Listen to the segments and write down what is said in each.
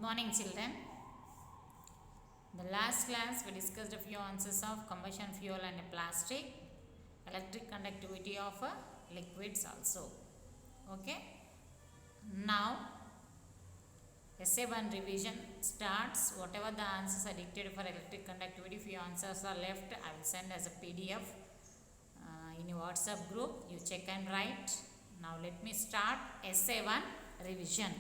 Morning, children. The last class we discussed a few answers of combustion fuel and plastic, electric conductivity of liquids also. Okay. Now SA1 revision starts. Whatever the answers are dictated for electric conductivity, few answers are left. I will send as a PDF in your WhatsApp group. You check and write. Now let me start SA1 revision.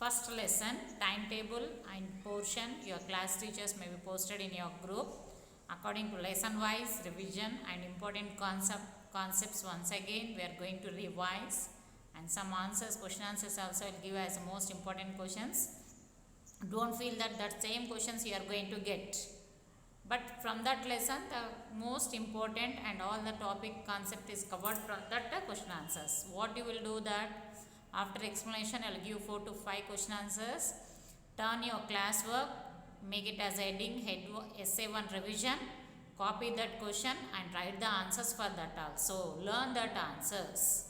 First lesson, timetable and portion your class teachers may be posted in your group according to lesson wise revision and important concepts. Once again we are going to revise, and some answers, question answers also will give as most important questions. Don't feel that same questions you are going to get, but from that lesson the most important and all the topic concept is covered from that question answers. What you will do that after explanation, I will give 4 to 5 question answers. Turn your classwork, make it as heading, SA1 revision. Copy that question and write the answers for that also. Learn that answers.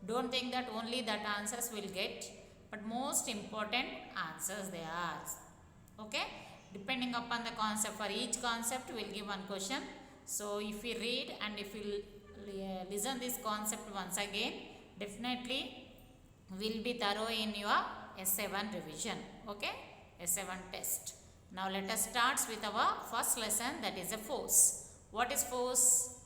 Don't think that only that answers will get, but most important answers they are. Okay? Depending upon the concept, for each concept we will give one question. So if we read and if you listen this concept once again, definitely will be thorough in your SA1 revision. Okay, SA1 test. Now let us start with our first lesson, that is a force. What is force?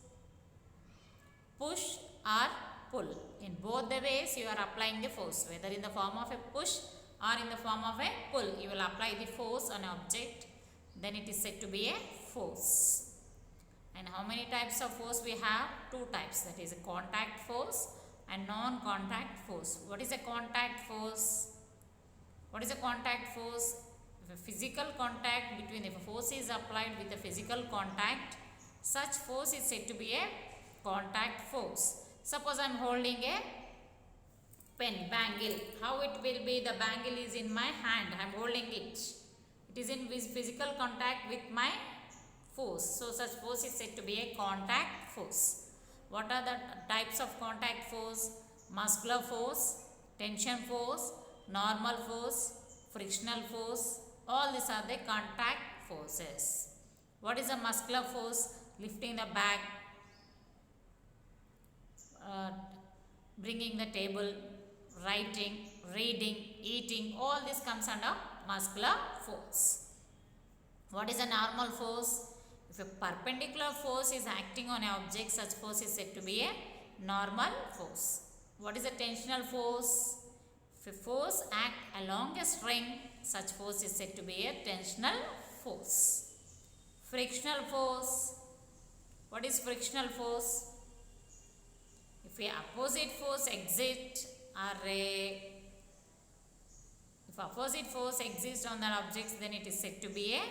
Push or pull. In both the ways you are applying the force, whether in the form of a push or in the form of a pull. You will apply the force on an object, then it is said to be a force. And how many types of force we have? Two types, that is a contact force and non-contact force. What is a contact force? What is a contact force? If a physical contact between, if a force is applied with a physical contact, such force is said to be a contact force. Suppose I am holding a pen, bangle. How it will be? The bangle is in my hand. I am holding it. It is in physical contact with my force. So such force is said to be a contact force. What are the types of contact force? Muscular force, tension force, normal force, frictional force. All these are the contact forces. What is a muscular force? Lifting the bag, bringing the table, writing, reading, eating. All this comes under muscular force. What is a normal force? If a perpendicular force is acting on an object, such force is said to be a normal force. What is a tensional force? If a force acts along a string, such force is said to be a tensional force. Frictional force. What is frictional force? If a opposite force exists on the objects, then it is said to be a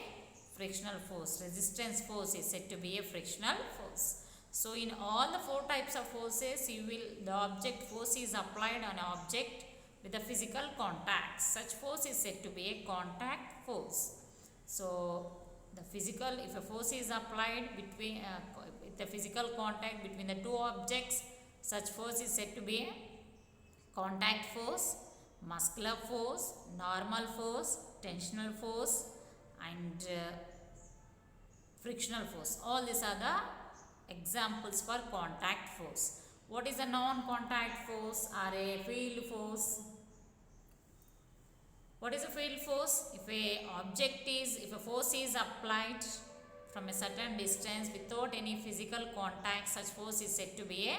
frictional force. Resistance force is said to be a frictional force. So in all the 4 types of forces, the object force is applied on an object with a physical contact. Such force is said to be a contact force. So the physical, if a force is applied between with a physical contact between the 2 objects, such force is said to be a contact force, muscular force, normal force, tensional force and frictional force. All these are the examples for contact force. What is a non-contact force or a field force? What is a field force? If a force is applied from a certain distance without any physical contact, such force is said to be a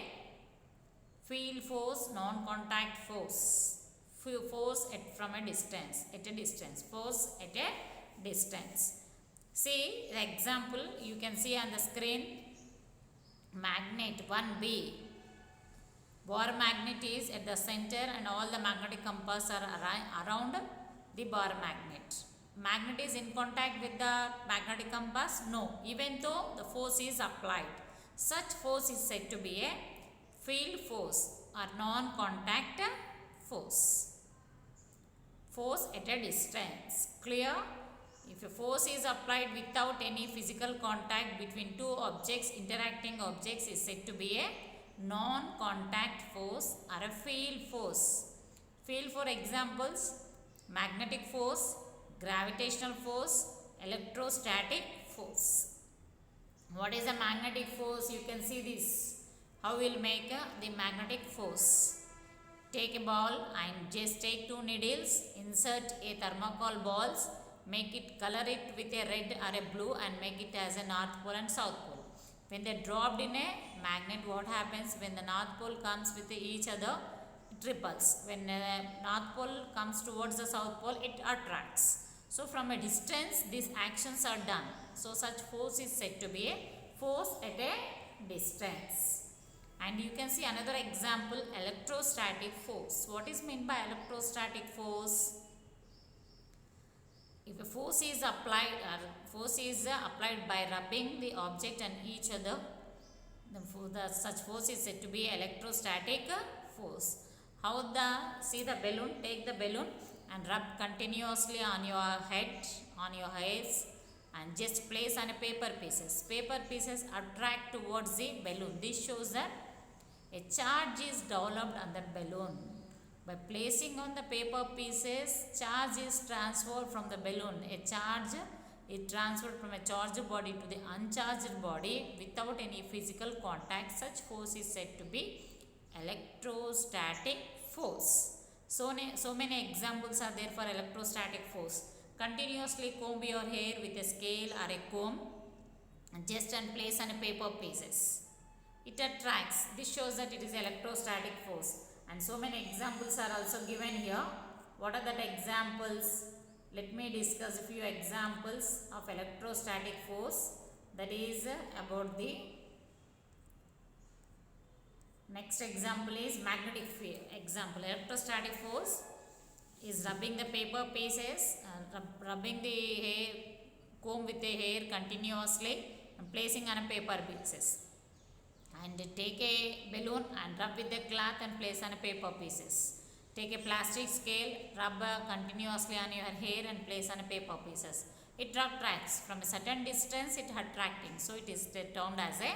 field force, non-contact force. Force from a distance, force at a distance. See the example you can see on the screen. Magnet 1B. Bar magnet is at the center and all the magnetic compass are around the bar magnet. Magnet is in contact with the magnetic compass? No, even though the force is applied. Such force is said to be a field force or non-contact force. Force at a distance. Clear? If a force is applied without any physical contact between 2 interacting objects is said to be a non-contact force or a field force. Field for examples, magnetic force, gravitational force, electrostatic force. What is a magnetic force? You can see this. How we will make the magnetic force? Take a ball and just take two needles, insert a thermocol balls, make it, color it with a red or a blue and make it as a north pole and south pole. When they dropped in a magnet, what happens? When the north pole comes with each other, it repels. When the north pole comes towards the south pole, it attracts. So from a distance, these actions are done. So such force is said to be a force at a distance. And you can see another example, electrostatic force. What is meant by electrostatic force? If a force is applied by rubbing the object and each other, such force is said to be electrostatic force. How see the balloon, take the balloon and rub continuously on your head, on your eyes, and just place on a paper pieces. Paper pieces attract towards the balloon. This shows that a charge is developed on the balloon. By placing on the paper pieces, charge is transferred from the balloon. A charge is transferred from a charged body to the uncharged body without any physical contact. Such force is said to be electrostatic force. So many examples are there for electrostatic force. Continuously comb your hair with a scale or a comb and place on a paper pieces. It attracts. This shows that it is electrostatic force. And so many examples are also given here. What are the examples? Let me discuss a few examples of electrostatic force. That is about the next example is magnetic field. Example, electrostatic force is rubbing the paper pieces, rubbing the hair, comb with the hair continuously and placing on a paper pieces. And take a balloon and rub with the cloth and place on a paper pieces. Take a plastic scale, rub continuously on your hair and place on a paper pieces. It attracts from a certain distance, it attracting. So it is termed as a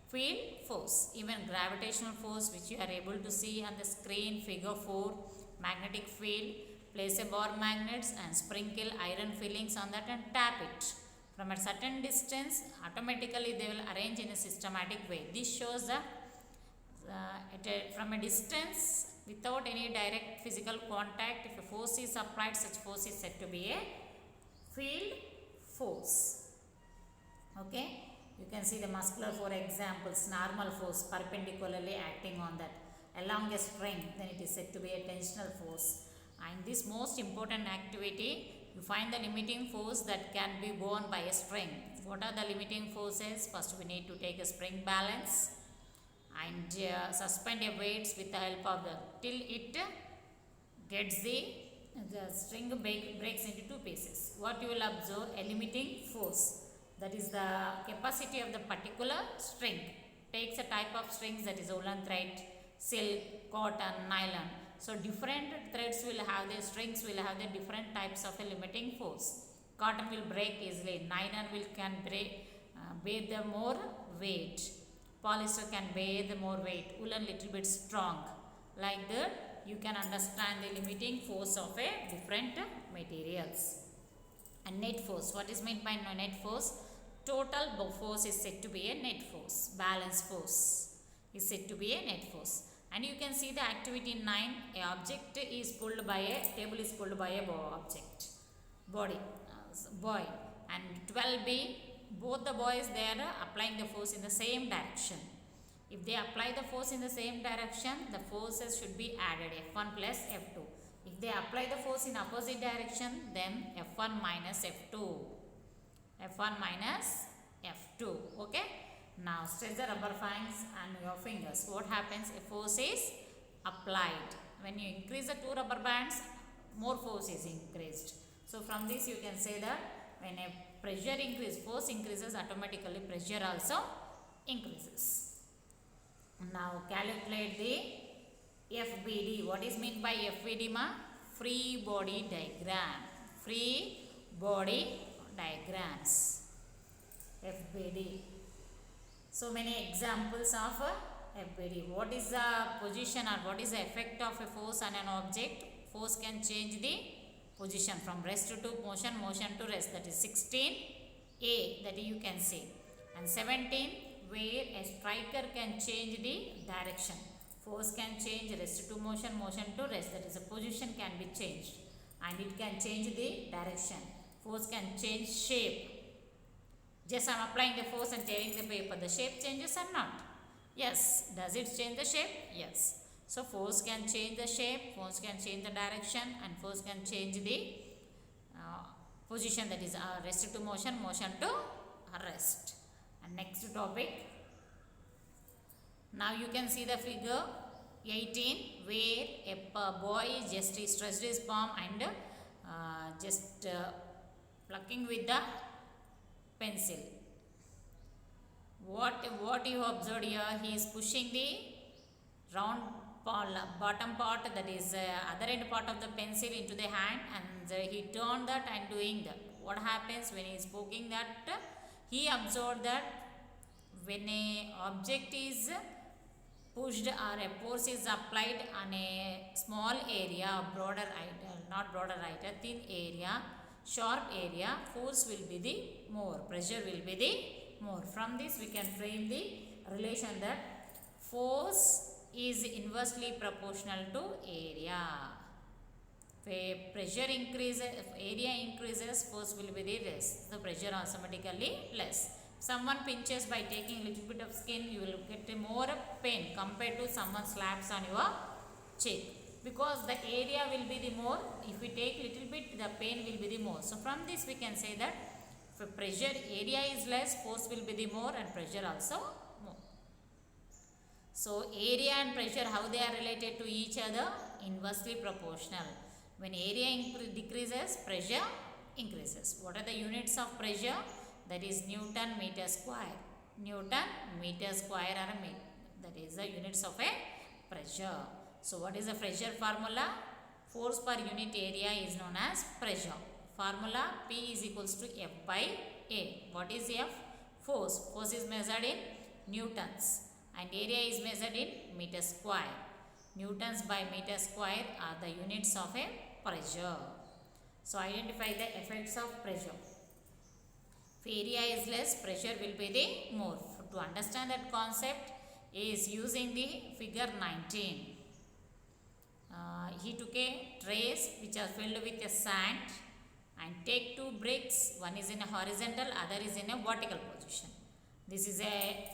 field force. Even gravitational force, which you are able to see on the screen, figure 4, magnetic field. Place a bar magnets and sprinkle iron fillings on that and tap it. From a certain distance, automatically they will arrange in a systematic way. This shows that from a distance, without any direct physical contact, if a force is applied, such force is said to be a field force. Okay, you can see the muscular for examples, normal force perpendicularly acting on that along a string, then it is said to be a tensional force. And this most important activity, you find the limiting force that can be borne by a string. What are the limiting forces? First we need to take a spring balance and suspend a weights with the help of till it gets the string breaks into two pieces. What you will observe? A limiting force, that is the capacity of the particular string. Takes a type of strings, that is woolen thread, silk, cotton, nylon. So different threads will have the strings will have the different types of a limiting force. Cotton will break easily, nylon can bear the more weight, polyester can bear the more weight, woolen little bit strong. Like that you can understand the limiting force of a different materials. And net force, what is meant by net force? Total force is said to be a net force. Balance force is said to be a net force. And you can see the activity 9, a object is pulled by a table is pulled by a boy, and 12b, both the boys they are applying the force in the same direction. If they apply the force in the same direction, the forces should be added, F1 plus F2. If they apply the force in opposite direction, then F1 minus F2. F1 minus F2. Okay. Now stretch the rubber bands and your fingers. What happens? A force is applied. When you increase the two rubber bands, more force is increased. So from this you can say that when a pressure increases, force increases, automatically pressure also increases. Now calculate the FBD. What is meant by FBD ma? Free body diagram. Free body diagrams. FBD. So many examples of FBD. What is the position or what is the effect of a force on an object? Force can change the position from rest to motion, motion to rest, that is 16A, that you can see, and 17 where a striker can change the direction. Force can change rest to motion, motion to rest, that is a position can be changed, and it can change the direction. Force can change shape. Just I am applying the force and tearing the paper, the shape changes or not? Yes. Does it change the shape? Yes. So force can change the shape, force can change the direction, and force can change the position, that is rest to motion, motion to rest. And next topic, now you can see the figure 18 where a boy just stretched his palm and just plucking with the pencil. What you observed here, he is pushing the round bottom part, that is other end part of the pencil into the hand, and he turned that and doing that. What happens when he is poking that? He observed that when a object is pushed or a force is applied on a small area, thin area, sharp area, force will be the more, pressure will be the more. From this we can frame the relation that force is inversely proportional to area. If pressure increases, if area increases, force will be the less. The pressure automatically less. Someone pinches by taking little bit of skin, you will get more pain compared to someone slaps on your cheek, because the area will be the more. If we take little bit, the pain will be the more. So from this we can say that if pressure area is less, force will be the more, and pressure also more. So area and pressure, how they are related to each other? Inversely proportional. When area decreases, pressure increases. What are the units of pressure? That is Newton meter square. Newton meter square are that is the units of a pressure. So what is the pressure formula? Force per unit area is known as pressure. Formula P is equals to F by A. What is F? Force. Force is measured in newtons, and area is measured in meter square. Newtons by meter square are the units of a pressure. So identify the effects of pressure. If area is less, pressure will be the more. To understand that concept is using the figure 19. He took a trays which are filled with a sand and take two bricks. One is in a horizontal, other is in a vertical position. This is a,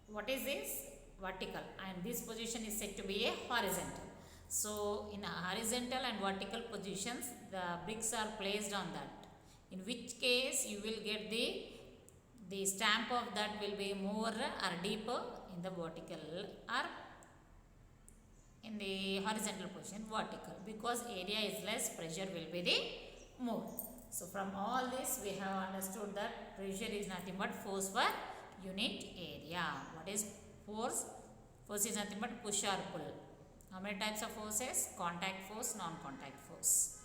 what is this? Vertical, and this position is said to be a horizontal. So in a horizontal and vertical positions, the bricks are placed on that. In which case you will get the stamp of that will be more or deeper in the vertical or in the horizontal position, vertical, because area is less, pressure will be the more. So from all this we have understood that pressure is nothing but force per unit area. What is force? Force is nothing but push or pull. How many types of forces? Contact force, non-contact force.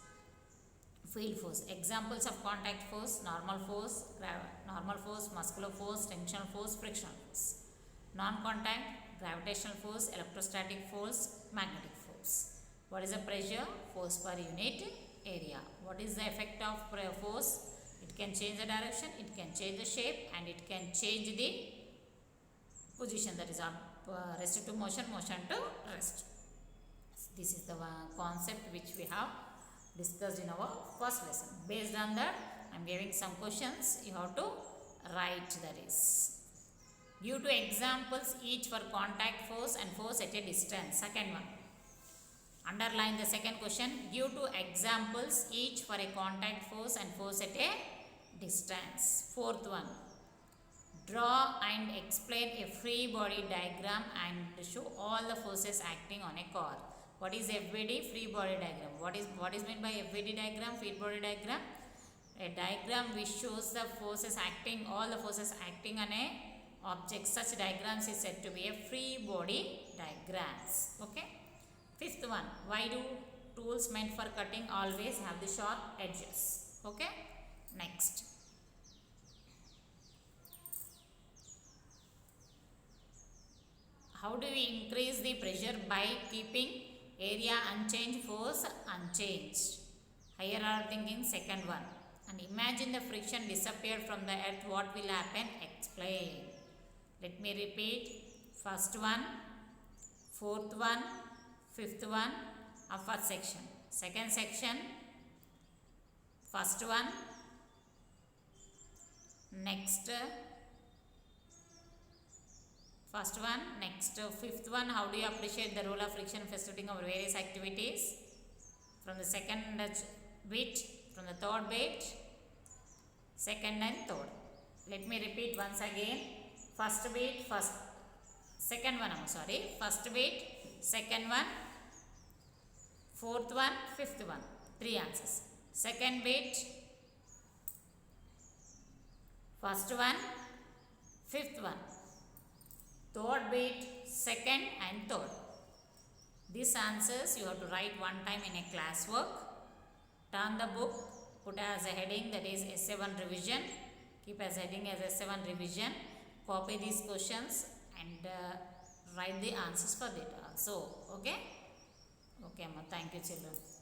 Field force. Examples of contact force: normal force, muscular force, tensional force, frictional force. Non-contact: gravitational force, electrostatic force, magnetic force. What is the pressure? Force per unit area. What is the effect of force? It can change the direction, it can change the shape, and it can change the position, that is rest to motion, motion to rest. This is the concept which we have discussed in our first lesson. Based on that, I am giving some questions. You have to write that is. Give two examples each for contact force and force at a distance. Second one. Underline the second question. Give two examples each for a contact force and force at a distance. Fourth one. Draw and explain a free body diagram and show all the forces acting on a car. What is FBD? Free body diagram. What is meant by FBD diagram? Free body diagram. A diagram which shows the forces acting, all the forces acting on a object. Such diagrams is said to be a free body diagrams. Okay. Fifth one. Why do tools meant for cutting always have the sharp edges? Okay. Next. How do we increase the pressure? By keeping area unchanged, force unchanged. Higher order thinking, second one. And imagine the friction disappeared from the earth. What will happen? Explain. Let me repeat. First one, fourth one, fifth one, first section. Second section, first one, next, first one, next, fifth one. How do you appreciate the role of friction in facilitating our various activities? From the second bit, from the third bit, second and third. Let me repeat once again. First bit, second one, first bit, second one, fourth one, fifth one. 3 answers. Second bit, first one, fifth one. Third bit, second and third. These answers you have to write one time in a classwork. Turn the book, put as a heading, that is SA1 revision. Keep as heading as SA1 revision. Copy these questions and write the answers for that also. Okay? Okay, Amma. Thank you, children.